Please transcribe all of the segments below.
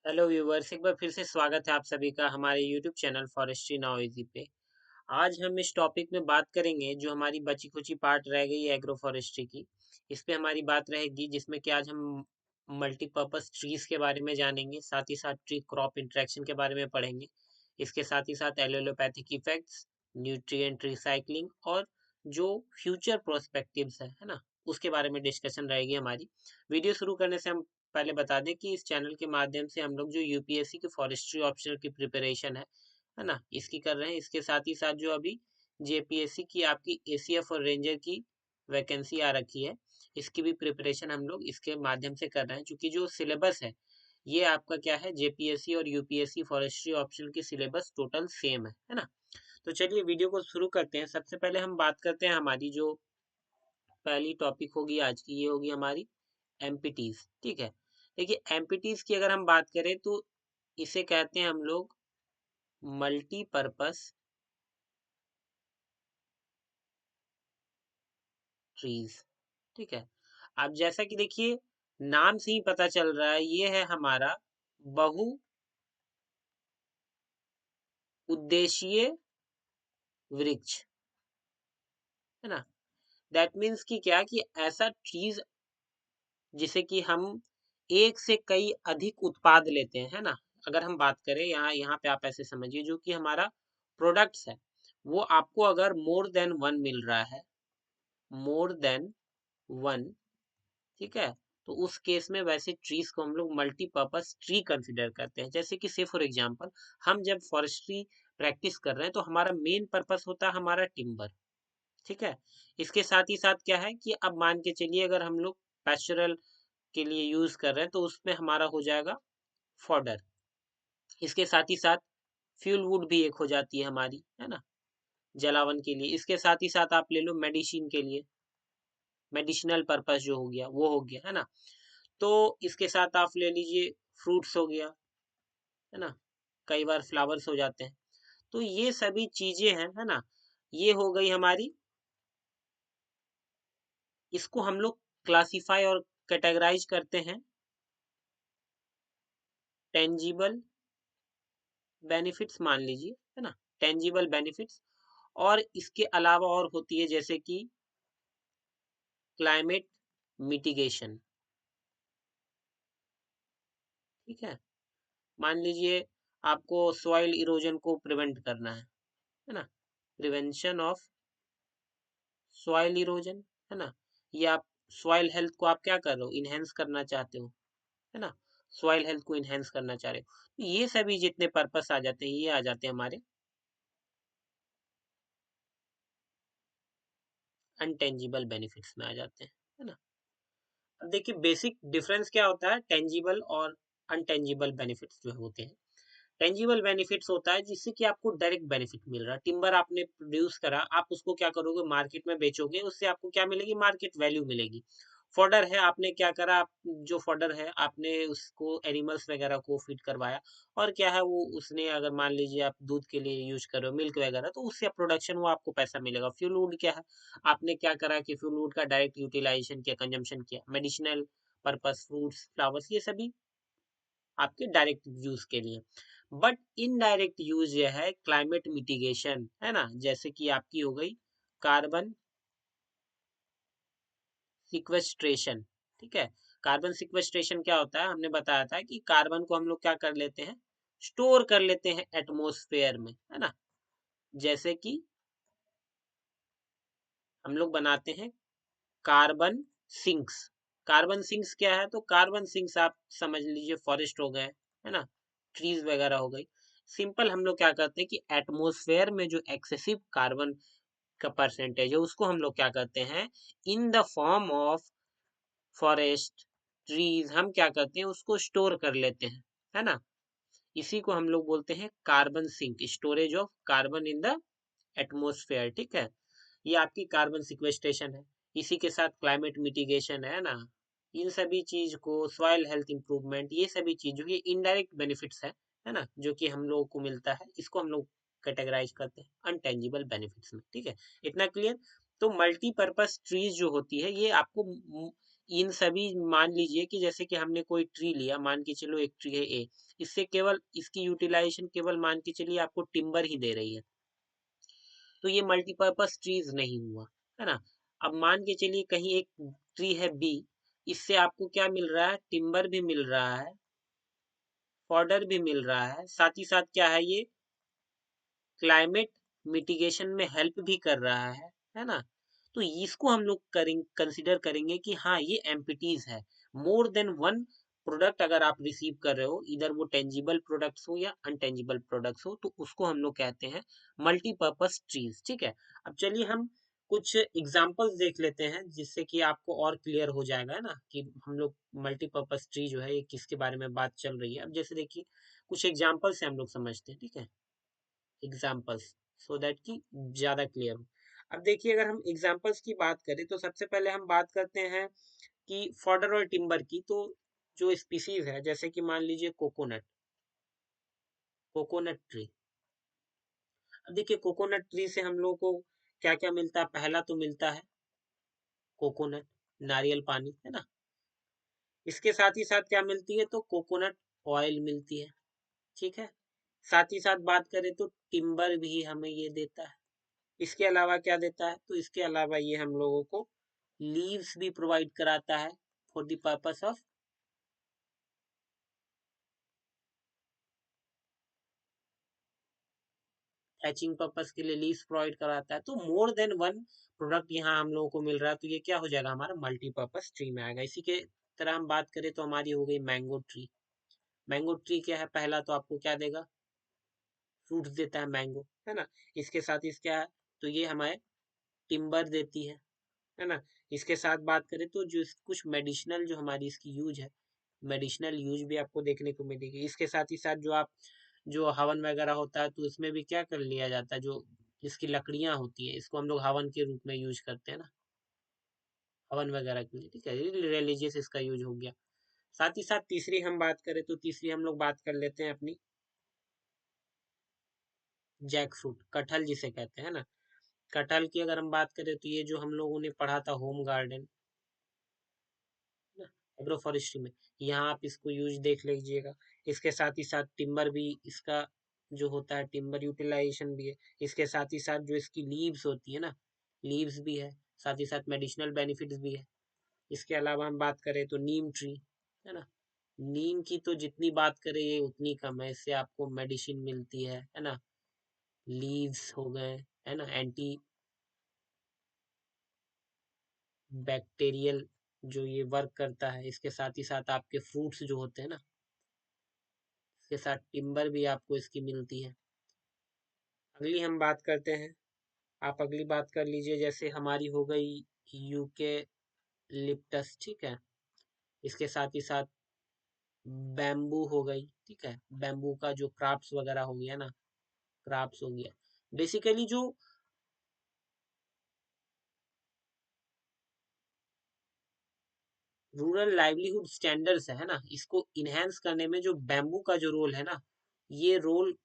Hello viewers, एक बार फिर से स्वागत है आप सभी का हमारे YouTube channel forestry now easy पे। आज हम इस टॉपिक में बात करेंगे जो हमारी बची खुची पार्ट रह गई है एग्रो फॉरेस्ट्री की। इस पे हमारी बात रहेगी जिसमें कि आज हम मल्टीपर्पज ट्रीज के बारे में जानेंगे, साथ ही साथ ट्री क्रॉप इंटरेक्शन के बारे में पढ़ेंगे। इसके साथ ही साथ एलोलोपैथिक इफेक्ट्स, न्यूट्रिएंट रिसाइकलिंग और जो फ्यूचर प्रोस्पेक्टिव्स है ना, उसके बारे में डिस्कशन रहेगी हमारी। वीडियो शुरू करने से हम पहले बता दें कि इस चैनल के माध्यम से हम लोग जो यूपीएससी की फॉरेस्ट्री ऑप्शनल की प्रिपरेशन है ना, इसकी कर रहे हैं। इसके साथ ही साथ जो अभी जेपीएससी की आपकी एसीएफ और रेंजर की वैकेंसी आ रखी है, इसकी भी प्रिपरेशन हम लोग इसके माध्यम से कर रहे हैं। क्योंकि जो सिलेबस है ये आपका क्या है, जेपीएससी और यूपीएससी फॉरेस्ट्री ऑप्शनल की सिलेबस टोटल सेम है ना। तो चलिए वीडियो को शुरू करते हैं। सबसे पहले हम बात करते हैं, हमारी जो पहली टॉपिक होगी आज की, ये होगी हमारी एमपीटीज। ठीक है, देखिए एमपीटीज की अगर हम बात करें तो इसे कहते हैं हम लोग मल्टीपर्पस ट्रीज। ठीक है, अब जैसा कि देखिए नाम से ही पता चल रहा है, ये है हमारा बहु उद्देशीय वृक्ष, है ना। दैट मीन्स कि क्या कि ऐसा ट्रीज जिसे कि हम एक से कई अधिक उत्पाद लेते हैं, है ना। अगर हम बात करें यहाँ यहाँ पे आप ऐसे समझिए, जो कि हमारा प्रोडक्ट्स है वो आपको अगर मोर देन वन मिल रहा है, मोर देन वन, ठीक है, तो उस केस में वैसे ट्रीज को हम लोग मल्टीपर्पज ट्री कंसिडर करते हैं। जैसे कि से फॉर एग्जांपल हम जब फॉरेस्ट्री प्रैक्टिस कर रहे हैं तो हमारा मेन पर्पस होता है हमारा टिम्बर। ठीक है, इसके साथ ही साथ क्या है कि अब मान के चलिए अगर हम लोग पैस्चरल के लिए यूज कर रहे हैं तो उसमें हमारा हो जाएगा फॉडर। इसके साथ ही साथ फ्यूल वुड भी एक हो जाती है हमारी, है ना, जलावन के लिए। इसके साथ ही साथ आप ले लो मेडिसिन के लिए, मेडिसिनल पर्पस जो हो गया वो हो गया, है ना। तो इसके साथ आप ले लीजिए फ्रूट्स हो गया, है ना, कई बार फ्लावर्स हो जाते हैं। तो ये सभी चीजें हैं, है ना, ये हो गई हमारी। इसको हम लोग क्लासिफाई और कैटेगराइज करते हैं टेंजिबल बेनिफिट्स, मान लीजिए, है ना, टेंजिबल बेनिफिट्स। और इसके अलावा और होती है जैसे कि क्लाइमेट मिटिगेशन। ठीक है, मान लीजिए आपको सॉइल इरोजन को प्रिवेंट करना है ना, प्रिवेंशन ऑफ सॉइल इरोजन, है ना। ये आप सॉइल हेल्थ को आप क्या कर रहे हो, इनहेंस करना चाहते हो, है ना, सॉइल हेल्थ को इनहेंस करना चाह रहे हो। तो ये सभी जितने पर्पस आ जाते हैं ये आ जाते हैं हमारे अनटेंजिबल बेनिफिट्स में आ जाते हैं, है ना। अब देखिए बेसिक डिफरेंस क्या होता है टेंजिबल और अनटेंजिबल बेनिफिट्स जो होते हैं। टेंजिबल बेनिफिट्स होता है जिससे कि आपको डायरेक्ट बेनिफिट मिल रहा है। टिम्बर आपने प्रोड्यूस करा, आप उसको क्या करोगे, मार्केट में बेचोगे, उससे आपको क्या मिलेगी, मार्केट वैल्यू मिलेगी। फॉडर है, आपने क्या करा, आप जो फॉडर है आपने उसको एनिमल्स वगैरह को फीड करवाया, और क्या है वो उसने, अगर मान लीजिए आप दूध के लिए यूज करो मिल्क वगैरह, तो उससे प्रोडक्शन वो आपको पैसा मिलेगा। फ्यूल वुड क्या है, आपने क्या करा कि फ्यूल वुड का डायरेक्ट यूटिलाइजेशन किया, कंजम्पशन किया। मेडिसिनल पर्पस फ्रूट्स फ्लावर्स ये सभी आपके डायरेक्ट यूज के लिए। बट इनडायरेक्ट यूज जो है क्लाइमेट मिटिगेशन, है ना, जैसे कि आपकी हो गई कार्बन सिक्वेस्ट्रेशन। ठीक है, कार्बन सिक्वेस्ट्रेशन क्या होता है, हमने बताया था कि कार्बन को हम लोग क्या कर लेते हैं, स्टोर कर लेते हैं एटमोस्फेयर में, है ना। जैसे कि हम लोग बनाते हैं कार्बन सिंक्स। कार्बन सिंक्स क्या है, तो कार्बन सिंक्स आप समझ लीजिए फॉरेस्ट हो गए, है ना, ट्रीज वगैरह हो गई। सिंपल हम लोग क्या करते हैं कि एटमोस्फेयर में जो एक्सेसिव कार्बन का परसेंटेज है उसको हम लोग क्या करते हैं, in the form of forest trees हम क्या करते हैं, उसको स्टोर कर लेते हैं, है ना। इसी को हम लोग बोलते हैं carbon sink, storage of carbon in the atmosphere. ठीक है, ये आपकी कार्बन सिक्वेस्ट्रेशन है। इसी के साथ क्लाइमेट मिटिगेशन है ना, इन सभी चीज को, सॉइल हेल्थ इंप्रूवमेंट, ये सभी चीजों की इनडायरेक्ट बेनिफिट्स है ना, जो कि हम लोगों को मिलता है, इसको हम लोग कैटेगराइज करते हैं अनटेंजिबल बेनिफिट्स में। ठीक है, इतना क्लियर। तो मल्टीपर्पज ट्रीज जो होती है ये आपको इन सभी मान लीजिए कि जैसे कि हमने कोई ट्री लिया, मान के चलो एक ट्री है ए, इससे केवल इसकी यूटिलाइजेशन केवल मान के चलिए आपको टिम्बर ही दे रही है, तो ये मल्टीपर्पज ट्रीज नहीं हुआ, है ना। अब मान के चलिए कहीं एक ट्री है बी, इससे आपको क्या मिल रहा है, टिम्बर भी मिल रहा है, फॉडर भी मिल रहा है, साथ ही साथ क्या है ये क्लाइमेट मिटिगेशन में हेल्प भी कर रहा है ना। तो इसको हम लोग करेंगे, कंसिडर करेंगे कि हाँ ये एम्पिटीज है। मोर देन वन प्रोडक्ट अगर आप रिसीव कर रहे हो, इधर वो टेंजिबल प्रोडक्ट्स हो या अनटेंजिबल प्रोडक्ट्स हो, तो उसको हम लोग कहते हैं मल्टीपर्पज ट्रीज। ठीक है, अब चलिए हम कुछ एग्जांपल्स देख लेते हैं जिससे कि आपको और क्लियर हो जाएगा, है ना, कि हम लोग मल्टीपर्पज ट्री जो है ये किसके बारे में बात चल रही है। अब जैसे देखिए कुछ एग्जाम्पल से हम लोग समझते हैं, ठीक है, एग्जाम्पल्स, सो दैट कि ज्यादा क्लियर हो। अब देखिए अगर हम एग्जाम्पल्स की बात करें तो सबसे पहले हम बात करते हैं कि फॉडर और टिम्बर की। तो जो स्पीसीज है जैसे कि मान लीजिए कोकोनट, कोकोनट ट्री। अब देखिए कोकोनट ट्री से हम लोग को क्या क्या मिलता है, पहला तो मिलता है कोकोनट, नारियल पानी, है ना। इसके साथ ही साथ क्या मिलती है, तो कोकोनट ऑयल मिलती है, ठीक है। साथ ही साथ बात करें तो टिम्बर भी हमें ये देता है। इसके अलावा क्या देता है, तो इसके अलावा ये हम लोगों को लीव्स भी प्रोवाइड कराता है for the purpose of hatching purpose के लिए लीव्स प्रोवाइड कराता है। तो मोर देन वन प्रोडक्ट यहाँ हम लोगों को मिल रहा है, तो ये क्या हो जाएगा, हमारा मल्टीपर्पज ट्री में आएगा। इसी के तरह हम बात करें तो हमारी हो गई मैंगो ट्री। मैंगो ट्री क्या है, पहला तो आपको क्या देगा, फ्रूट्स देता है मैंगो, है ना। इसके साथ इस क्या है, तो ये हमारे टिम्बर देती है ना। इसके साथ बात करें तो जो कुछ मेडिसिनल जो हमारी इसकी यूज है, मेडिसिनल यूज भी आपको देखने को मिलेगी। इसके साथ ही साथ जो आप जो हवन वगैरह होता है तो उसमें भी क्या कर लिया जाता है, जो इसकी लकड़ियां होती है इसको हम लोग हवन के रूप में यूज करते हैं ना, हवन वगैरह के लिए, ठीक है, रिलीजियस इसका यूज हो गया। साथ ही साथ तीसरी हम बात करें तो तीसरी हम लोग बात कर लेते हैं अपनी जैक फ्रूट, कटहल जिसे कहते हैं ना। कटहल की अगर हम बात करें तो ये जो हम लोगों ने पढ़ा था होम गार्डन, एग्रो फॉरेस्ट्री में, यहाँ आप इसको यूज देख लीजिएगा। इसके साथ ही साथ टिम्बर भी इसका जो होता है, टिम्बर यूटिलाइजेशन भी है। इसके साथ ही साथ जो इसकी लीव्स होती है ना, लीव्स भी है, साथ ही साथ मेडिसिनल बेनिफिट्स भी है। इसके अलावा हम बात करें तो नीम ट्री, है ना। नीम की तो जितनी बात करें ये उतनी कम है, इससे आपको मेडिसिन मिलती है ना। लीव्स हो गए, है ना, एंटी बैक्टीरियल जो ये वर्क करता है। इसके साथ ही साथ आपके फ्रूट्स जो होते हैं ना, इसके साथ टिम्बर भी आपको इसकी मिलती है। अगली हम बात करते हैं, आप अगली बात कर लीजिए, जैसे हमारी हो गई यूके लिप्टस, ठीक है। इसके साथ ही साथ बैम्बू हो गई, ठीक है, बैम्बू का जो क्राफ्ट्स वगैरह हो गया ना, क्राफ्ट्स हो गया। बेसिकली जो रूरल लाइवलीहुड स्टैंडर्ड्स है ना, इसको इनहेंस करने में जो बैम्बू का जो रोल है ना, ये रोल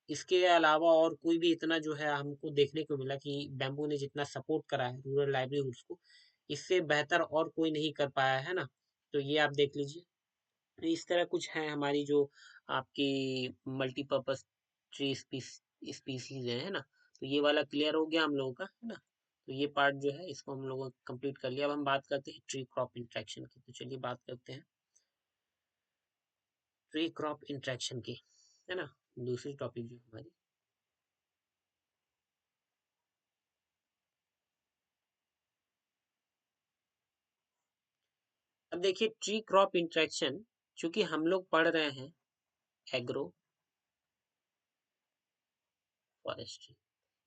इसके अलावा और कोई भी इतना जो है हमको देखने को मिला कि बैम्बू ने जितना सपोर्ट करा है रूरल लाइवलीहुड्स को, इससे बेहतर और कोई नहीं कर पाया है ना। तो ये आप देख लीजिए। तो इस तरह कुछ है हमारी जो आपकी मल्टीपर्पज ट्री स्पीसीज है ना। तो ये वाला क्लियर हो गया हम लोगों का, है ना। तो ये पार्ट जो है इसको हम लोगों कंप्लीट कर लिया। अब हम बात करते हैं ट्री क्रॉप इंटरेक्शन की। तो चलिए बात करते हैं ट्री क्रॉप इंटरेक्शन की, है ना, दूसरी टॉपिक जो हमारी। अब देखिए ट्री क्रॉप इंटरेक्शन, चूंकि हम लोग पढ़ रहे हैं एग्रो फॉरेस्ट्री,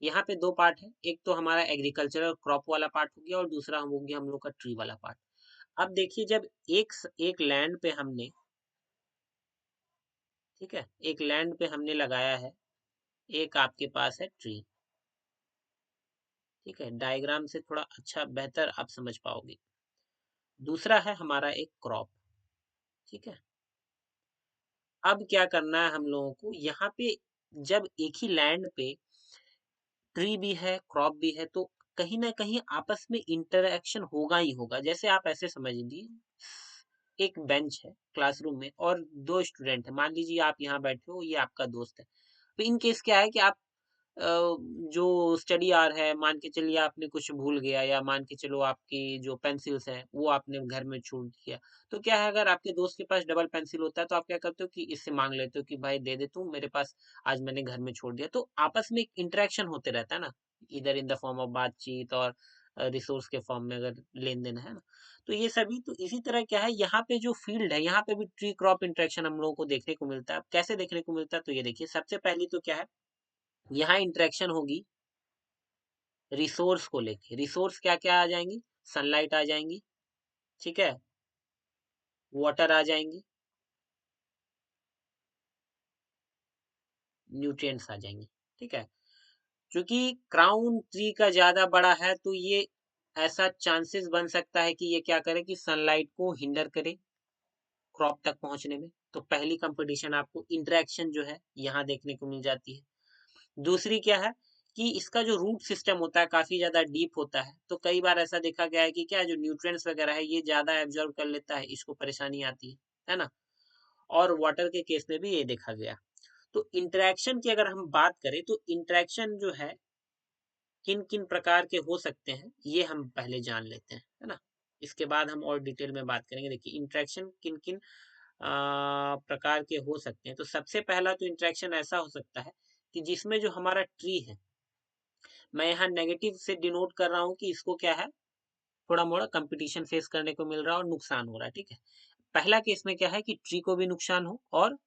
यहाँ पे दो पार्ट है, एक तो हमारा एग्रीकल्चरल क्रॉप वाला पार्ट हो गया और दूसरा हो गया हम लोग का ट्री वाला पार्ट। अब देखिए जब एक लैंड पे हमने, ठीक है, एक लैंड पे हमने लगाया है, एक आपके पास है ट्री, ठीक है, डायग्राम से थोड़ा अच्छा बेहतर आप समझ पाओगे। दूसरा है हमारा एक क्रॉप, ठीक है। अब क्या करना है हम लोगों को यहाँ पे, जब एक ही लैंड पे ट्री भी है क्रॉप भी है, तो कहीं ना कहीं आपस में इंटरेक्शन होगा ही होगा। जैसे आप ऐसे समझ लीजिए, एक बेंच है क्लासरूम में और दो स्टूडेंट है, मान लीजिए आप यहाँ बैठे हो, ये आपका दोस्त है। तो इन केस क्या है कि आप अ, जो स्टडी आवर है, मान के चलिए आपने कुछ भूल गया, या मान के चलो आपकी जो पेंसिल्स हैं वो आपने घर में छोड़ दिया। तो क्या है, अगर आपके दोस्त के पास डबल पेंसिल होता है तो आप क्या करते हो कि इससे मांग लेते हो कि भाई दे दे तू, मेरे पास आज मैंने घर में छोड़ दिया। तो आपस में एक इंटरेक्शन होते रहता है ना, इधर इन द फॉर्म ऑफ बातचीत और रिसोर्स के फॉर्म में अगर लेन देन है ना। तो ये सभी, तो इसी तरह क्या है, यहाँ पे जो फील्ड है, यहाँ पे भी ट्री क्रॉप इंटरेक्शन हम लोगों को देखने को मिलता है। अब कैसे देखने को मिलता है, तो ये देखिए, सबसे पहली तो क्या है, यहाँ इंटरेक्शन होगी रिसोर्स को लेके। रिसोर्स क्या क्या आ जाएंगी, सनलाइट आ जाएंगी, ठीक है, वाटर आ जाएंगी, न्यूट्रिएंट्स आ जाएंगी, ठीक है। क्योंकि क्राउन ट्री का ज्यादा बड़ा है तो ये ऐसा चांसेस बन सकता है कि ये क्या करे कि सनलाइट को हिंडर करे क्रॉप तक पहुंचने में। तो पहली कंपटीशन आपको इंटरेक्शन जो है यहाँ देखने को मिल जाती है। दूसरी क्या है कि इसका जो रूट सिस्टम होता है काफी ज्यादा डीप होता है, तो कई बार ऐसा देखा गया है कि क्या जो न्यूट्रिएंट्स वगैरह है ये ज्यादा एब्जॉर्ब कर लेता है, इसको परेशानी आती है ना। और वाटर के केस में भी ये देखा गया। तो इंटरेक्शन की अगर हम बात करें तो इंटरेक्शन जो है किन किन प्रकार के हो सकते हैं ये हम पहले जान लेते हैं, है ना। इसके बाद हम और डिटेल में बात करेंगे। देखिए इंटरेक्शन किन किन प्रकार के हो सकते हैं। तो सबसे पहला तो इंटरेक्शन ऐसा हो सकता है कि जिसमें जो हमारा ट्री है, मैं यहाँ नेगेटिव से डिनोट कर रहा हूँ कि इसको क्या है, थोड़ा मोड़ा कंपटीशन फेस करने को मिल रहा है और नुकसान हो रहा है, ठीक है। पहला केस में क्या है कि ट्री को भी नुकसान हो और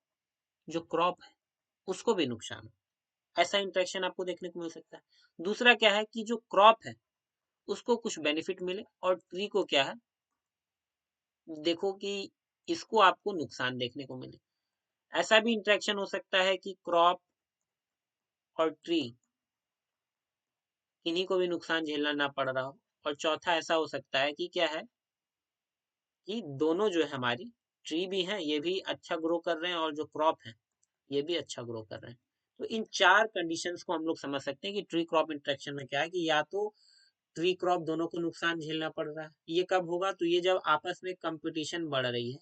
जो क्रॉप है उसको भी नुकसान हो, ऐसा इंटरेक्शन आपको देखने को मिल सकता है। दूसरा क्या है कि जो क्रॉप है उसको कुछ बेनिफिट मिले और ट्री को क्या है, देखो कि इसको आपको नुकसान देखने को मिले। ऐसा भी इंटरेक्शन हो सकता है कि क्रॉप और ट्री किन्हीं को भी नुकसान झेलना ना पड़ रहा हो। और चौथा ऐसा हो सकता है कि क्या है कि दोनों जो है हमारी ट्री भी हैं, ये भी अच्छा ग्रो कर रहे हैं, और जो क्रॉप है ये भी अच्छा ग्रो कर रहे हैं। तो इन चार कंडीशंस को हम लोग समझ सकते हैं कि ट्री क्रॉप इंटरेक्शन में क्या है कि या तो ट्री क्रॉप दोनों को नुकसान झेलना पड़ रहा है। ये कब होगा, तो ये जब आपस में कंपटीशन बढ़ रही है,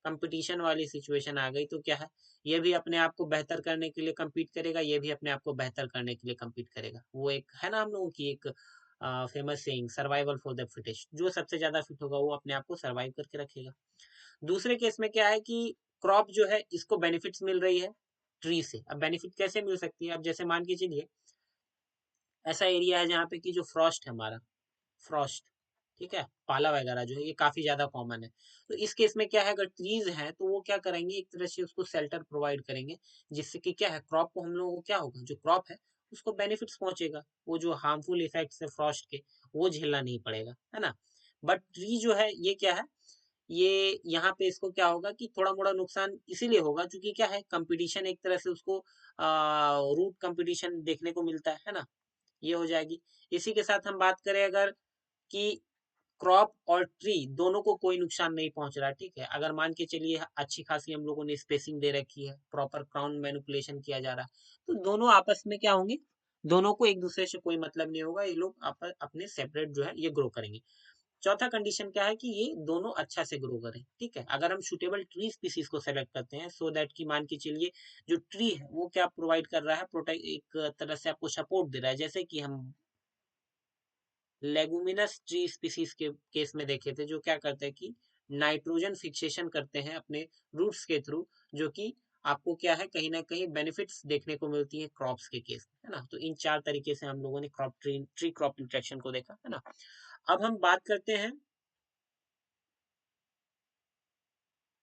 कंपटीशन वाली सिचुएशन आ गई, तो क्या है, ये भी अपने आप को बेहतर करने के लिए compete करेगा, ये भी अपने आप को बेहतर करने के लिए compete करेगा। वो एक है ना हम लोगों की एक famous saying, survival for the fittest, जो सबसे ज्यादा फिट होगा वो अपने आप को सर्वाइव करके रखेगा। दूसरे केस में क्या है कि क्रॉप जो है इसको बेनिफिट्स मिल रही है ट्री से। अब बेनिफिट कैसे मिल सकती है, अब जैसे मान के चलिए ऐसा एरिया है जहाँ पे कि जो फ्रॉस्ट है हमारा, फ्रॉस्ट, ठीक है, पाला वगैरह जो है ये काफी ज्यादा कॉमन है। तो इस केस में क्या है, अगर ट्रीज हैं तो वो क्या करेंगे, एक तरह से उसको शेल्टर प्रोवाइड करेंगे, जिससे कि क्या है, क्रॉप को हम लोगों को क्या होगा, जो क्रॉप है उसको बेनिफिट्स पहुंचेगा, वो जो हार्मफुल इफेक्ट्स है फ्रॉस्ट के वो झेलना नहीं पड़ेगा, है ना। बट ट्री जो है ये क्या है, ये यहाँ पे इसको क्या होगा कि थोड़ा मोड़ा नुकसान इसीलिए होगा क्योंकि क्या है, कंपटीशन एक तरह से उसको रूट कंपटीशन देखने को मिलता है ना, ये हो जाएगी। इसी के साथ हम बात करें अगर कि क्रॉप और ट्री दोनों को कोई नुकसान नहीं पहुंच रहा, ठीक है, अगर मान के चलिए अच्छी खासी हम लोगों ने स्पेसिंग दे रखी है, प्रॉपर क्राउन मैनिपुलेशन किया जा रहा है, तो दोनों आपस में क्या होंगे, दोनों को एक दूसरे से कोई मतलब नहीं होगा, ये लोग अपने सेपरेट जो है ये ग्रो करेंगे। चौथा कंडीशन क्या है कि ये दोनों अच्छा से ग्रो करें, ठीक है। अगर हम सुटेबल ट्री स्पीसीज को सेलेक्ट करते हैं सो दैट कि मान के चलिए जो ट्री है वो क्या प्रोवाइड कर रहा है, प्रोटेक्ट, एक तरह से आपको सपोर्ट दे रहा है। जैसे कि हम लेगुमिनस ट्री स्पीसीज के केस में देखे थे, जो क्या करते हैं कि नाइट्रोजन फिक्सेशन करते हैं अपने रूट्स के थ्रू, जो कि आपको क्या है कहीं ना कहीं बेनिफिट्स देखने को मिलती है क्रॉप्स के केस में, है ना। तो इन चार तरीके से हम लोगों ने क्रॉप ट्री क्रॉप इंटरेक्शन को देखा, है ना। अब हम बात करते हैं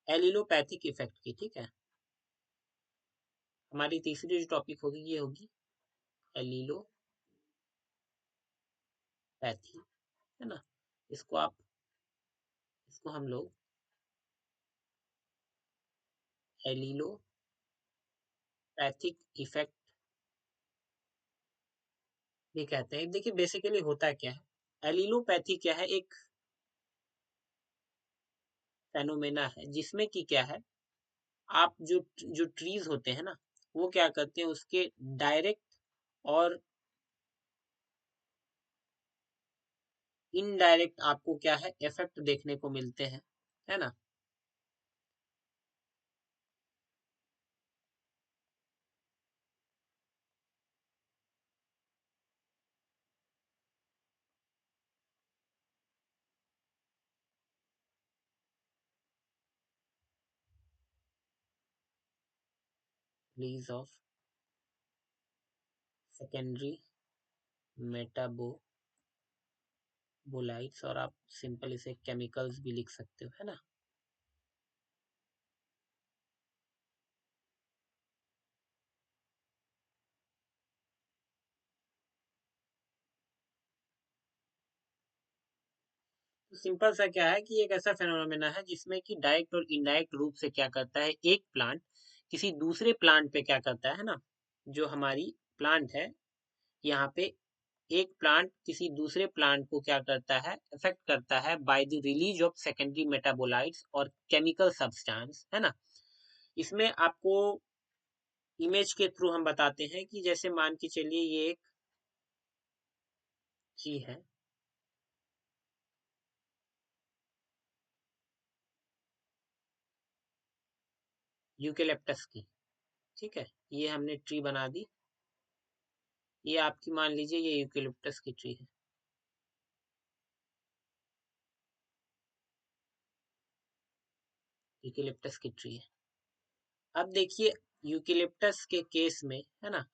एलिलोपैथिक इफेक्ट की, ठीक है। हमारी तीसरी जो टॉपिक होगी ये होगी एलिलोपैथी, है ना। इसको आप, इसको हम लोग एलिलोपैथिक इफेक्ट भी कहते हैं। देखिए बेसिकली होता क्या है, एलिलोपैथी क्या है, एक फेनोमेना है जिसमें कि क्या है, आप जो जो ट्रीज होते हैं ना वो क्या करते हैं, उसके डायरेक्ट और इनडायरेक्ट आपको क्या है इफेक्ट देखने को मिलते हैं, है ना। रिलीज ऑफ सेकेंडरी मेटाबोलाइट्स, और आप सिंपल इसे केमिकल्स भी लिख सकते हो, है ना। तो सिंपल सा क्या है कि एक ऐसा फेनोमेना है जिसमें कि डायरेक्ट और इनडायरेक्ट रूप से क्या करता है, एक प्लांट किसी दूसरे प्लांट पे क्या करता है ना, जो हमारी प्लांट है यहाँ पे, एक प्लांट किसी दूसरे प्लांट को क्या करता है, इफेक्ट करता है by the release of secondary metabolites और केमिकल सब्सटेंस, है ना। इसमें आपको इमेज के थ्रू हम बताते हैं कि जैसे मान के चलिए ये एक ट्री है, यूकेलिप्टस की, ठीक है, ये हमने ट्री बना दी, ये आपकी मान लीजिए ये यूकेलिप्टस की ट्री है, यूकेलिप्टस की ट्री है। अब देखिए यूकेलिप्टस के केस में, है ना,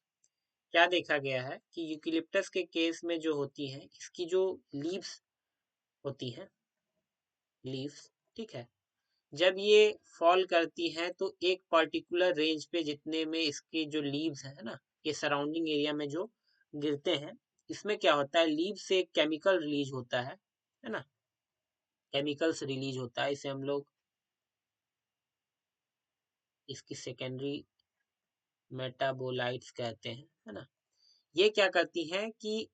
क्या देखा गया है कि यूकेलिप्टस के केस में जो होती है, इसकी जो लीव्स होती हैं, लीव्स, ठीक है, जब ये फॉल करती हैं तो एक पर्टिकुलर रेंज पे जितने में इसके जो लीव्स है ना, ये सराउंडिंग एरिया में जो गिरते हैं, इसमें क्या होता है, लीव से केमिकल रिलीज होता है ना, केमिकल्स रिलीज होता है, इसे हम लोग इसकी सेकेंडरी मेटाबोलाइट्स कहते हैं, है ना। ये क्या करती हैं कि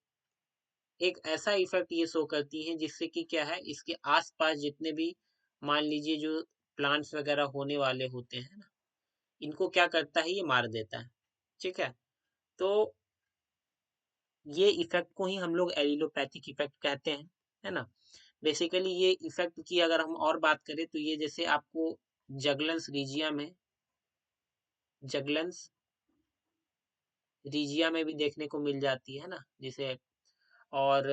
एक ऐसा इफेक्ट ये शो करती हैं जिससे कि क्या है, इसके आसपास जितने भी मान लीजिए जो प्लांट्स वगैरह होने वाले होते हैं ना, इनको क्या करता है, ये मार देता है, ठीक है। तो ये इफेक्ट को ही हम लोग एलिलोपैथिक इफेक्ट कहते हैं, है ना। बेसिकली ये इफेक्ट की अगर हम और बात करें तो ये जैसे आपको जगलेंस रीजिया में, जगलेंस रीजिया में भी देखने को मिल जाती है ना, जिसे, और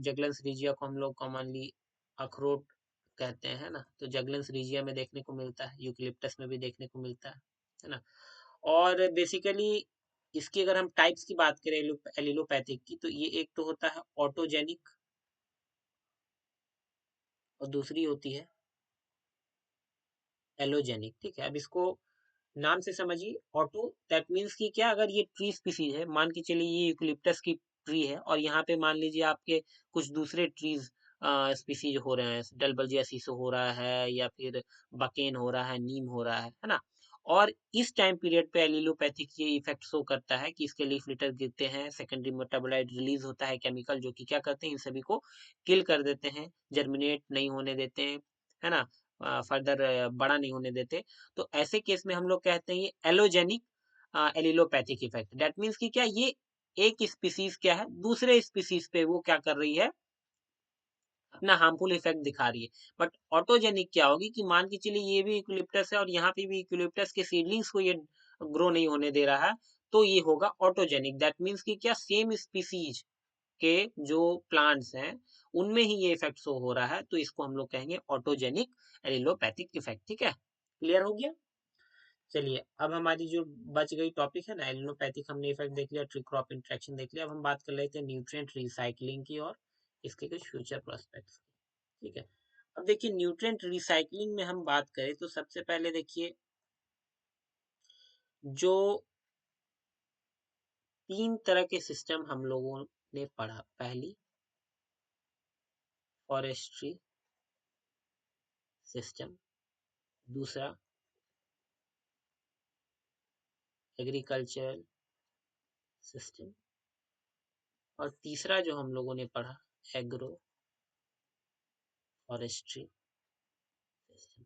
जगलेंस रीजिया को हम लोग कॉमनली अखरोट कहते हैं, है ना। तो जगलेंस रीजिया में देखने को मिलता है, यूकलिप्टस में भी देखने को मिलता है ना। और बेसिकली इसकी अगर हम टाइप्स की बात करें एलिलोपैथिक की, तो ये एक तो होता है ऑटोजेनिक और दूसरी होती है एलोजेनिक, ठीक है। अब इसको नाम से समझिए, ऑटो दैट मीन्स कि क्या, अगर ये ट्री स्पीसीज है, मान के चलिए ये यूकलिप्टस की ट्री है और यहाँ पे मान लीजिए आपके कुछ दूसरे ट्रीज स्पीसीज हो रहे हैं, डलबजिया सीसो हो रहा है, या फिर बकेन हो रहा है, नीम हो रहा है ना। और इस टाइम पीरियड पे एलिलोपैथिक ये इफेक्ट शो करता है कि इसके लीफ लिटर गिरते हैं, सेकेंडरी मेटाबोलाइट रिलीज होता है केमिकल, जो कि क्या करते हैं, इन सभी को किल कर देते हैं, जर्मिनेट नहीं होने देते हैं, है ना, फर्दर बड़ा नहीं होने देते। तो ऐसे केस में हम लोग कहते हैं ये एलोजेनिक एलिलोपैथिक इफेक्ट, दैट मीन्स कि क्या, ये एक स्पीसीज क्या है दूसरे स्पीसीज पे वो क्या कर रही है, अपना हार्मफुल इफेक्ट दिखा रही है। बट ऑटोजेनिक क्या होगी कि मान के चलिए ये भी इक्विलिप्टस है और यहाँ पे भी इक्विलिप्टस के सीडलिंग्स को ये ग्रो नहीं होने दे रहा है, तो ये होगा ऑटोजेनिक, दैट मीन्स कि क्या, सेम स्पीसीज के जो प्लांट्स हैं उनमें ही ये इफेक्ट शो हो रहा है, तो इसको हम लोग कहेंगे ऑटोजेनिक एलिलोपैथिक इफेक्ट, ठीक है। क्लियर हो गया। चलिए अब हमारी जो बच गई टॉपिक है ना, एलिनोपैथिक हमने इफेक्ट देख लिया, ट्री क्रॉप इंटरेक्शन देख लिया, अब हम बात कर लेते हैं न्यूट्रिएंट रिसाइकलिंग की और इसके कुछ फ्यूचर प्रोस्पेक्ट्स की, ठीक है। अब देखिए न्यूट्रिएंट रिसाइकलिंग में हम बात करें तो सबसे पहले देखिए जो 3 तरह के सिस्टम हम लोगों ने पढ़ा, पहली फॉरेस्ट्री सिस्टम, दूसरा एग्रीकल्चरल सिस्टम, और तीसरा जो हम लोगों ने पढ़ा एग्रो फॉरेस्ट्री सिस्टम।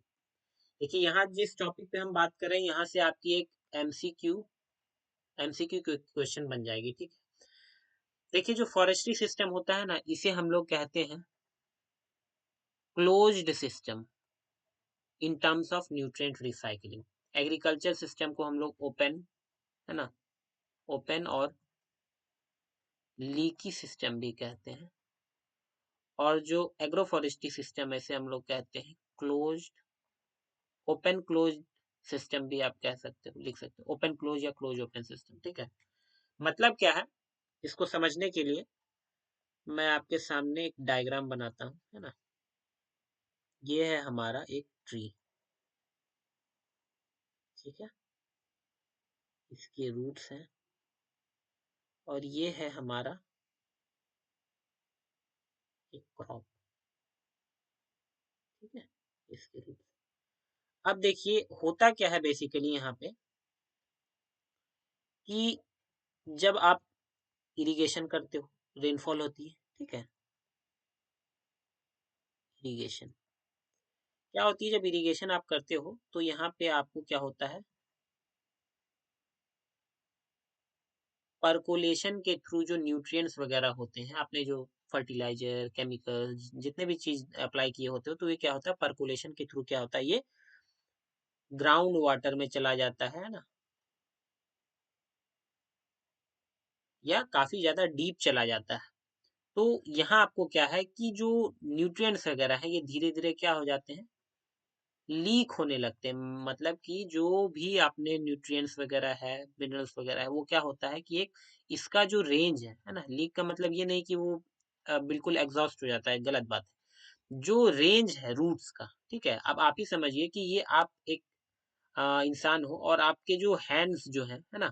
देखिए यहाँ जिस टॉपिक पे हम बात कर रहे हैं, यहाँ से आपकी एक एमसीक्यू एमसीक्यू क्वेश्चन बन जाएगी, ठीक है। देखिए जो फॉरेस्ट्री सिस्टम होता है ना, इसे हम लोग कहते हैं closed system in terms of nutrient recycling. Agriculture system को हम लोग ओपन, है ना, ओपन और लीकी सिस्टम भी कहते हैं, और जो एग्रो फॉरेस्ट्री सिस्टम है इसे हम लोग कहते हैं क्लोज्ड, ओपन क्लोज सिस्टम भी आप कह सकते हो, लिख सकते हो ओपन क्लोज या क्लोज ओपन सिस्टम। ठीक है, मतलब क्या है, इसको समझने के लिए मैं आपके सामने एक डायग्राम बनाता हूँ, है ना। ये है हमारा एक ट्री, ठीक है, इसके रूट्स हैं, और ये है हमारा एक क्रॉप, ठीक है, इसके रूट्स। अब देखिए होता क्या है बेसिकली यहाँ पे, कि जब आप इरिगेशन करते हो, रेनफॉल होती है, ठीक है, इरिगेशन क्या होती है, जब इरिगेशन आप करते हो तो यहाँ पे आपको क्या होता है, परकोलेशन के थ्रू जो न्यूट्रिएंट्स वगैरह होते हैं, आपने जो फर्टिलाइजर केमिकल जितने भी चीज अप्लाई किए होते हो, तो ये क्या होता है, परकोलेशन के थ्रू क्या होता है, ये ग्राउंड वाटर में चला जाता है ना, या काफी ज्यादा डीप चला जाता है। तो यहाँ आपको क्या है कि जो न्यूट्रिएंट्स वगैरह है ये धीरे धीरे क्या हो जाते हैं, लीक होने लगते हैं। मतलब कि जो भी आपने न्यूट्रिएंट्स वगैरह है, मिनरल्स वगैरह है, वो क्या होता है कि एक इसका जो रेंज है ना, लीक का मतलब ये नहीं कि वो बिल्कुल एग्जॉस्ट हो जाता है, गलत बात है। जो रेंज है रूट्स का, ठीक है, अब आप ही समझिए कि ये आप एक इंसान हो और आपके जो हैंड्स जो है ना,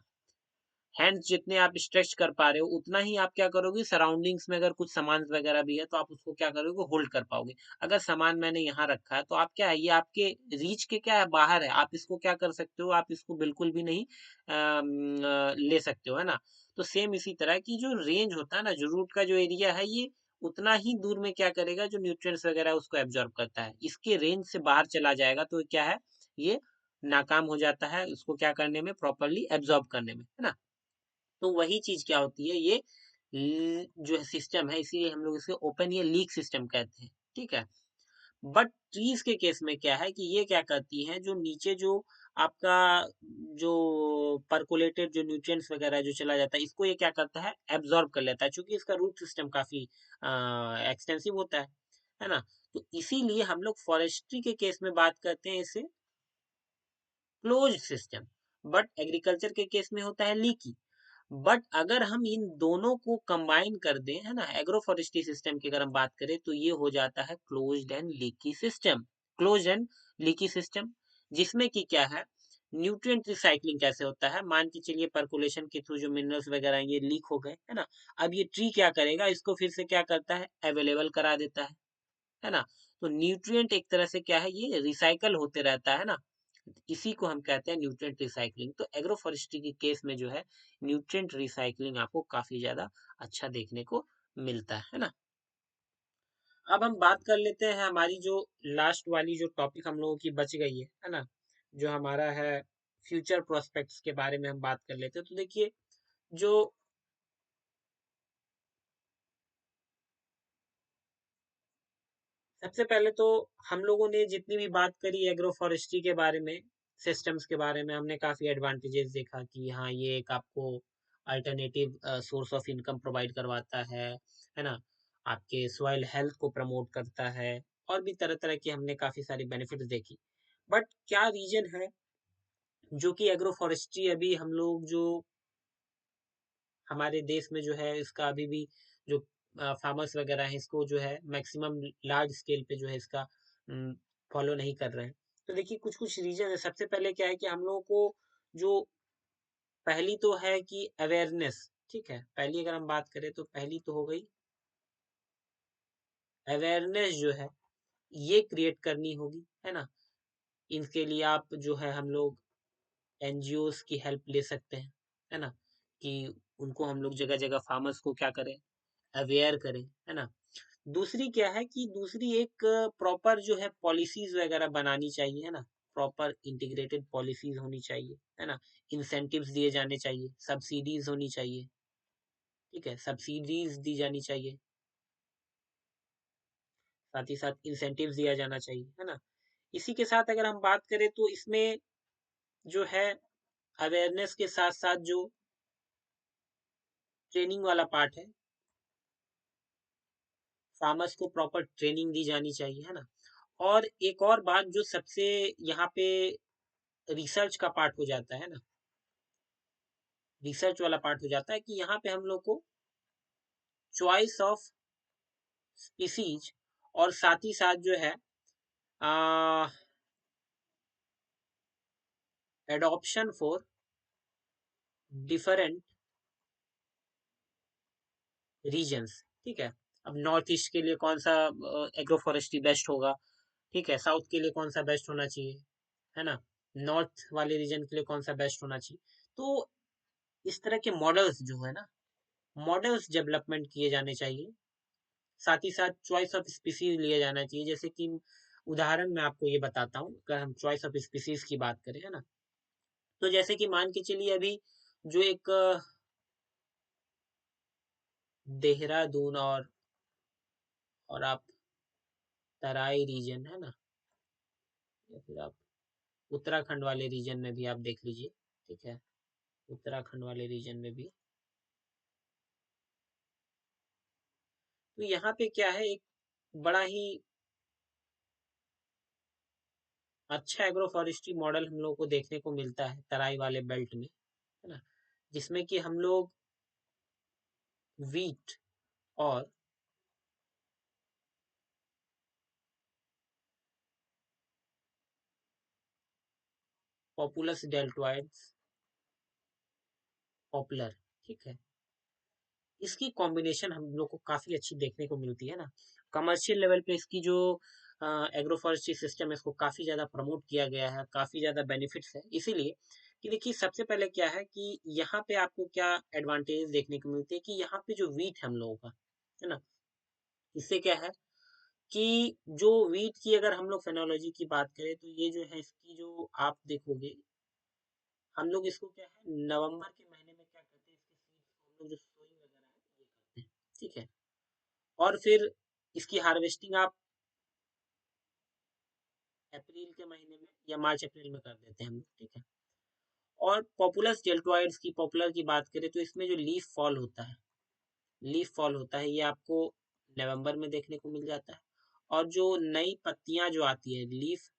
हैंड्स जितने आप स्ट्रेच कर पा रहे हो उतना ही आप क्या करोगे, सराउंडिंग्स में अगर कुछ सामान वगैरह भी है तो आप उसको क्या करोगे, होल्ड कर पाओगे। अगर सामान मैंने यहाँ रखा है तो आप क्या है, ये आपके रीच के क्या है, बाहर है, आप इसको क्या कर सकते हो, आप इसको बिल्कुल भी नहीं ले सकते हो, है ना। तो सेम इसी तरह की जो रेंज होता है ना, जो रूट का जो एरिया है, ये उतना ही दूर में क्या करेगा, जो न्यूट्रिएंट्स वगैरह है उसको एब्जॉर्ब करता है। इसके रेंज से बाहर चला जाएगा तो क्या है, ये नाकाम हो जाता है उसको क्या करने में, प्रॉपरली एब्जॉर्ब करने में, है ना। तो वही चीज क्या होती है, ये जो सिस्टम है, इसीलिए हम लोग इसे ओपन या लीक सिस्टम कहते हैं, ठीक है। बट ट्रीज के केस में क्या है कि ये क्या करती हैं, जो नीचे जो आपका जो परकोलेटेड जो न्यूट्रिएंट्स वगैरह जो चला जाता है, इसको ये क्या करता है, एब्जॉर्ब कर लेता है, क्योंकि इसका रूट सिस्टम काफी एक्सटेंसिव होता है ना। तो इसीलिए हम लोग फॉरेस्ट्री के केस में बात करते हैं इसे क्लोज सिस्टम, बट एग्रीकल्चर के केस में होता है लीकी। बट अगर हम इन दोनों को कंबाइन कर दें, है ना, एग्रो फॉरेस्ट्री सिस्टम की अगर हम बात करें तो ये हो जाता है closed end leaky system. Close and leaky system, जिसमें कि क्या है, न्यूट्रिएंट रिसाइकलिंग कैसे होता है, मान के चलिए परकुलेशन के थ्रू जो मिनरल्स वगैरह हैं, ये लीक हो गए, है ना। अब ये ट्री क्या करेगा, इसको फिर से क्या करता है, अवेलेबल करा देता है ना। तो न्यूट्रिएंट एक तरह से क्या है, ये रिसाइकल होते रहता है ना, इसी को हम कहते हैं न्यूट्रिएंट रिसाइकलिंग। तो एग्रो फॉरेस्ट्री के केस में जो है न्यूट्रिएंट रिसाइकलिंग आपको काफी ज्यादा अच्छा देखने को मिलता है ना। अब हम बात कर लेते हैं हमारी जो लास्ट वाली जो टॉपिक हम लोगों की बच गई है ना, जो हमारा है फ्यूचर प्रोस्पेक्ट्स के बारे में हम बात कर लेते हैं। तो देखिए जो सबसे पहले तो हम लोगों ने जितनी भी बात करी एग्रो फॉरेस्ट्री के बारे में, सिस्टम्स के बारे में, हमने काफी एडवांटेजेस देखा कि हाँ ये एक आपको alternative source of income provide करवाता है ना, आपके सॉइल हेल्थ को प्रमोट करता है, और भी तरह तरह की हमने काफी सारी बेनिफिट्स देखी। बट क्या रीजन है जो कि एग्रो फॉरेस्ट्री अभी हम लोग जो हमारे देश में जो है इसका अभी भी जो फार्मर्स वगैरह हैं, इसको जो है मैक्सिमम लार्ज स्केल पे जो है इसका फॉलो नहीं कर रहे हैं। तो देखिए कुछ कुछ रीजन है। सबसे पहले क्या है कि हम लोगों को जो पहली तो है कि अवेयरनेस, ठीक है, पहली अगर हम बात करें तो पहली तो हो गई अवेयरनेस जो है ये क्रिएट करनी होगी, है ना। इनके लिए आप जो है हम लोग एनजीओस की हेल्प ले सकते हैं, है ना, कि उनको हम लोग जगह जगह फार्मर्स को क्या करें, अवेयर करें, है ना। दूसरी क्या है कि दूसरी एक प्रॉपर जो है पॉलिसीज वगैरह बनानी चाहिए, है ना, प्रॉपर इंटीग्रेटेड पॉलिसीज होनी चाहिए, है ना, इंसेंटिव्स दिए जाने चाहिए, सब्सिडीज होनी चाहिए, ठीक है, सब्सिडीज दी जानी चाहिए, साथ ही साथ इंसेंटिव्स दिया जाना चाहिए, है ना। इसी के साथ अगर हम बात करें तो इसमें जो है अवेयरनेस के साथ साथ जो ट्रेनिंग वाला पार्ट है, फार्मर्स को प्रॉपर ट्रेनिंग दी जानी चाहिए, है ना। और एक और बात जो सबसे यहाँ पे रिसर्च का पार्ट हो जाता है ना, रिसर्च वाला पार्ट हो जाता है कि यहाँ पे हम लोग को चॉइस ऑफ स्पीसीज और साथ ही साथ जो है एडॉप्शन फॉर डिफरेंट रीजन्स, ठीक है। अब नॉर्थ ईस्ट के लिए कौन सा एग्रो फॉरेस्ट्री बेस्ट होगा, ठीक है, साउथ के लिए कौन सा बेस्ट होना चाहिए, है ना, नॉर्थ वाले रीजन के लिए कौन सा बेस्ट होना चाहिए। तो इस तरह के मॉडल्स जो है ना, मॉडल्स डेवलपमेंट किए जाने चाहिए, साथ ही साथ चॉइस ऑफ स्पीसीज लिया जाना चाहिए। जैसे कि उदाहरण मैं आपको ये बताता हूँ, अगर हम चॉइस ऑफ स्पीसीज की बात करें, है ना, तो जैसे कि मान के चलिए अभी जो एक देहरादून और आप तराई रीजन है ना, या फिर आप उत्तराखंड वाले रीजन में भी आप देख लीजिए, ठीक है, उत्तराखंड वाले रीजन में भी, तो यहाँ पे क्या है, एक बड़ा ही अच्छा एग्रो फॉरेस्ट्री मॉडल हम लोग को देखने को मिलता है तराई वाले बेल्ट में, है ना, जिसमें कि हम लोग वीट और पॉपुलस डेल्टोइड्स पॉपुलर, ठीक है, इसकी कॉम्बिनेशन हम लोग को काफी अच्छी देखने को मिलती है ना। कमर्शियल लेवल पे इसकी जो एग्रो फॉरेस्ट्री सिस्टम है, इसको काफी ज्यादा प्रमोट किया गया है, काफी ज्यादा बेनिफिट्स है, इसीलिए कि देखिए सबसे पहले क्या है कि यहाँ पे आपको क्या एडवांटेज देखने को मिलते हैं कि यहाँ पे जो वीट है हम लोगों का, है ना, इससे क्या है कि जो वीट की अगर हम लोग फेनोलॉजी की बात करें तो ये जो है इसकी जो आप देखोगे, हम लोग इसको क्या है नवंबर के महीने में क्या करते हैं, इसके सीड्स को हम लोग जो सोइंग वगैरह है ये करते हैं, ठीक है, और फिर इसकी हार्वेस्टिंग आप अप्रैल के महीने में या मार्च अप्रैल में कर देते हैं हम लोग, ठीक है। और पॉपुलस डेल्टोइड्स की पॉपुलर की बात करें तो इसमें जो लीफ फॉल होता है, लीफ फॉल होता है, ये आपको नवंबर में देखने को मिल जाता है। और जो नई पत्तियां जो आती है, लीफ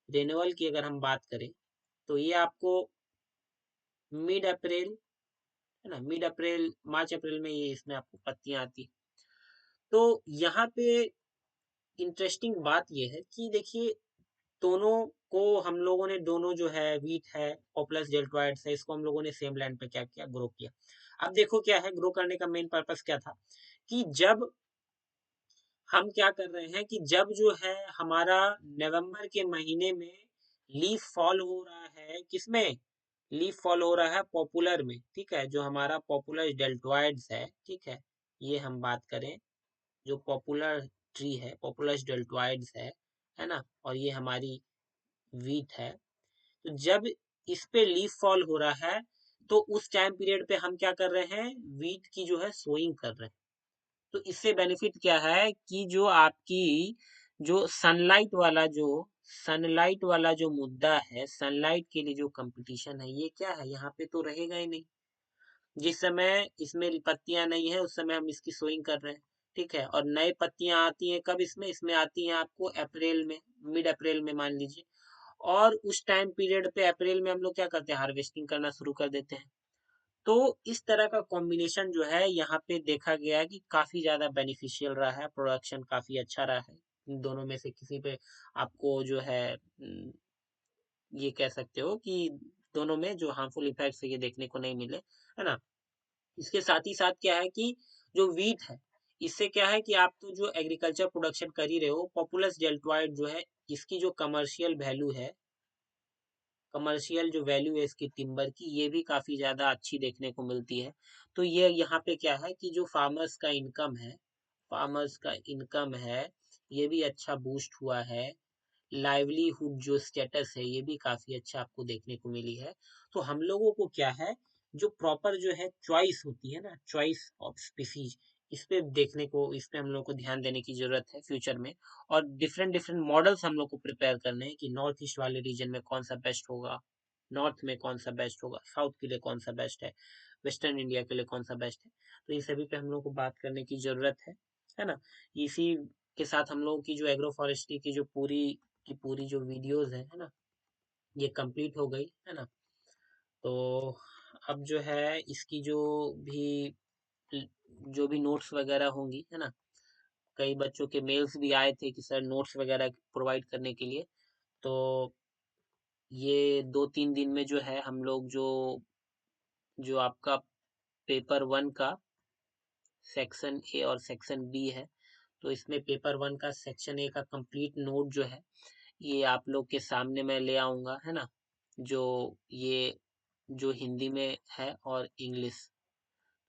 रेन्युअल की अगर हम बात करें तो ये आपको मिड अप्रैल, है ना, मिड अप्रैल मार्च अप्रैल में ये इसमें आपको पत्तियां आती। तो यहाँ पे इंटरेस्टिंग बात ये है कि देखिए दोनों को हम लोगों ने, दोनों जो है वीट है पॉपुलस डेल्टोइड्स है, इसको हम लोगों ने सेम लैंड पे क्या किया, ग्रो किया। अब देखो क्या है, ग्रो करने का मेन पर्पस क्या था कि जब हम क्या कर रहे हैं कि जब जो है हमारा नवंबर के महीने में लीफ फॉल हो रहा है, किसमें लीफ फॉल हो रहा है, पॉपुलर में, ठीक है, जो हमारा पॉपुलर डेल्टोइड्स है, ठीक है, ये हम बात करें जो पॉपुलर ट्री है, पॉपुलर डेल्टोइड्स है ना, और ये हमारी वीट है। तो जब इस पे लीफ फॉल हो रहा है तो उस टाइम पीरियड पे हम क्या कर रहे हैं, वीट की जो है सोइंग कर रहे हैं। तो इससे बेनिफिट क्या है कि जो आपकी जो सनलाइट वाला जो मुद्दा है, सनलाइट के लिए जो कंपटीशन है, ये क्या है, यहाँ पे तो रहेगा ही नहीं। जिस समय इसमें पत्तियां नहीं है उस समय हम इसकी सोइंग कर रहे हैं, ठीक है, और नए पत्तियां आती हैं कब, इसमें आती हैं आपको अप्रैल में, मिड अप्रैल में मान लीजिए। और उस टाइम पीरियड पे अप्रैल में हम लोग क्या करते हैं, हार्वेस्टिंग करना शुरू कर देते हैं। तो इस तरह का कॉम्बिनेशन जो है यहाँ पे देखा गया है कि काफी ज्यादा बेनिफिशियल रहा है, प्रोडक्शन काफी अच्छा रहा है। इन दोनों में से किसी पे आपको जो है ये कह सकते हो कि दोनों में जो हार्मफुल इफेक्ट्स है ये देखने को नहीं मिले, है ना। इसके साथ ही साथ क्या है कि जो वीट है, इससे क्या है कि आप तो जो एग्रीकल्चर प्रोडक्शन कर ही रहे हो, पॉपुलस डेल्टोइड जो है इसकी जो कमर्शियल वैल्यू है, कमर्शियल जो वैल्यू है इसकी टिम्बर की, ये भी काफी ज्यादा अच्छी देखने को मिलती है। तो ये यहाँ पे क्या है कि जो फार्मर्स का इनकम है, फार्मर्स का इनकम है, ये भी अच्छा बूस्ट हुआ है। लाइवलीहुड जो स्टेटस है ये भी काफी अच्छा आपको देखने को मिली है। तो हम लोगों को क्या है जो प्रॉपर जो है चॉइस होती है ना, चॉइस ऑफ स्पीसीज, इस पे देखने को, इस पे हम लोग को ध्यान देने की जरूरत है फ्यूचर में। और डिफरेंट डिफरेंट मॉडल्स हम लोग को प्रिपेयर करने हैं कि नॉर्थ ईस्ट वाले रीजन में कौन सा बेस्ट होगा, नॉर्थ में कौन सा बेस्ट होगा, साउथ के लिए कौन सा बेस्ट है, वेस्टर्न इंडिया के लिए कौन सा बेस्ट है। तो इन सभी पे हम लोग को बात करने की जरूरत है ना। इसी के साथ हम लोगों की जो एग्रो फॉरेस्ट्री की पूरी जो वीडियोस है ना, ये कंप्लीट हो गई है ना। तो अब जो है इसकी भी जो भी नोट्स वगैरह होंगी है ना, कई बच्चों के मेल्स भी आए थे कि सर नोट्स वगैरह प्रोवाइड करने के लिए। तो ये 2-3 दिन में जो है हम लोग जो जो आपका पेपर 1 का सेक्शन ए और सेक्शन बी है, तो इसमें पेपर 1 का सेक्शन ए का कंप्लीट नोट जो है ये आप लोग के सामने मैं ले आऊंगा है ना। जो ये जो हिंदी में है और इंग्लिश,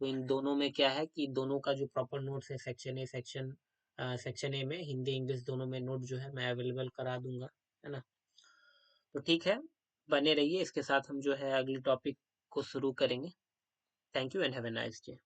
तो इन दोनों में क्या है कि दोनों का जो प्रॉपर नोट्स है, सेक्शन ए में हिंदी इंग्लिश दोनों में नोट जो है मैं अवेलेबल करा दूंगा है ना। तो ठीक है, बने रहिए, इसके साथ हम जो है अगली टॉपिक को शुरू करेंगे। Thank you and have a nice day.